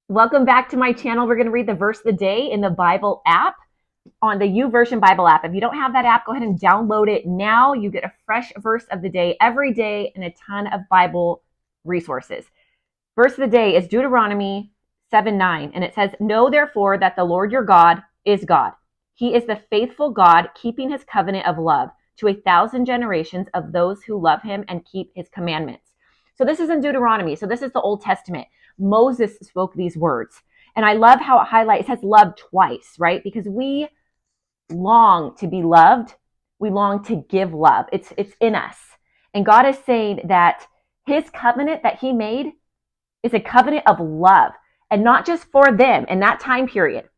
Welcome back to my channel. We're going to read the verse of the day in the Bible app on the YouVersion Bible app. If you don't have that app, go ahead and download it now. You get a fresh verse of the day every day and a ton of Bible resources. Verse of the day is Deuteronomy 7:9, and it says, "Know therefore that the Lord your God is God. He is the faithful God, keeping his covenant of love to 1,000 generations of those who love him and keep his commandments." So this is in Deuteronomy. So this is the Old Testament. Moses spoke these words. And I love how it says love twice, right? Because we long to be loved. We long to give love. It's in us. And God is saying that his covenant that he made is a covenant of love, and not just for them in that time period,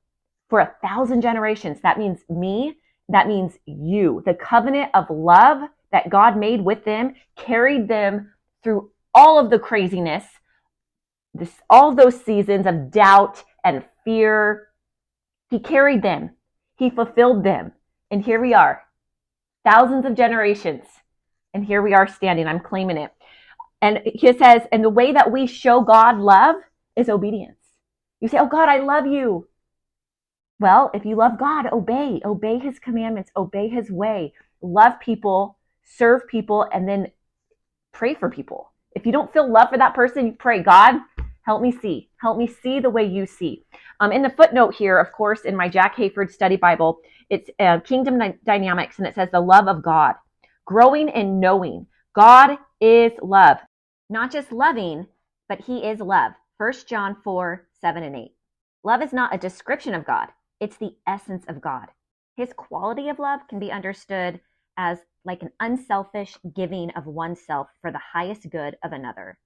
for 1,000 generations. That means me. That means you. The covenant of love that God made with them carried them through all of the craziness, all those seasons of doubt and fear. He carried them. He fulfilled them. And here we are, thousands of generations. And here we are standing. I'm claiming it. And he says, and the way that we show God love is obedience. You say, oh God, I love you. Well, if you love God, obey his commandments, obey his way, love people, serve people, and then pray for people. If you don't feel love for that person, you pray, God, help me see the way you see. In the footnote here, of course, in my Jack Hayford study Bible, it's Kingdom Dynamics, and it says the love of God, growing and knowing. God is love, not just loving, but he is love. 1 John 4:7-8. Love is not a description of God. It's the essence of God. His quality of love can be understood as like an unselfish giving of oneself for the highest good of another.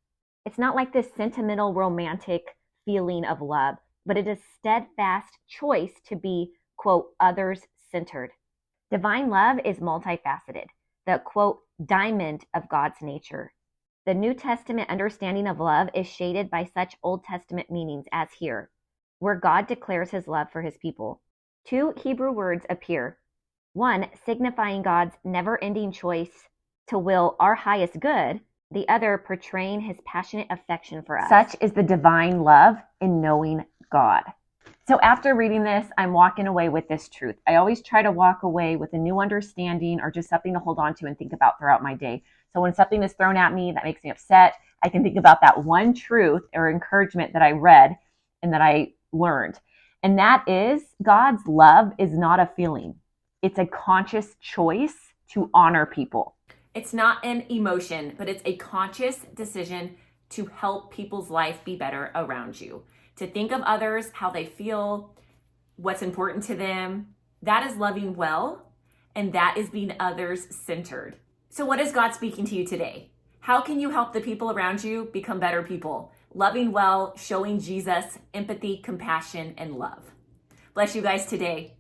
It's not like this sentimental, romantic feeling of love, but it is steadfast choice to be, quote, others-centered. Divine love is multifaceted, the, quote, diamond of God's nature. The New Testament understanding of love is shaded by such Old Testament meanings as here, where God declares his love for his people. Two Hebrew words appear. One signifying God's never-ending choice to will our highest good, the other portraying his passionate affection for us. Such is the divine love in knowing God. So after reading this, I'm walking away with this truth. I always try to walk away with a new understanding or just something to hold on to and think about throughout my day. So when something is thrown at me that makes me upset, I can think about that one truth or encouragement that I read and that I learned. And that is God's love is not a feeling. It's a conscious choice to honor people. It's not an emotion, but it's a conscious decision to help people's life be better around you. To think of others, how they feel, what's important to them. That is loving well, and that is being others-centered. So what is God speaking to you today? How can you help the people around you become better people? Loving well, showing Jesus, empathy, compassion, and love. Bless you guys today.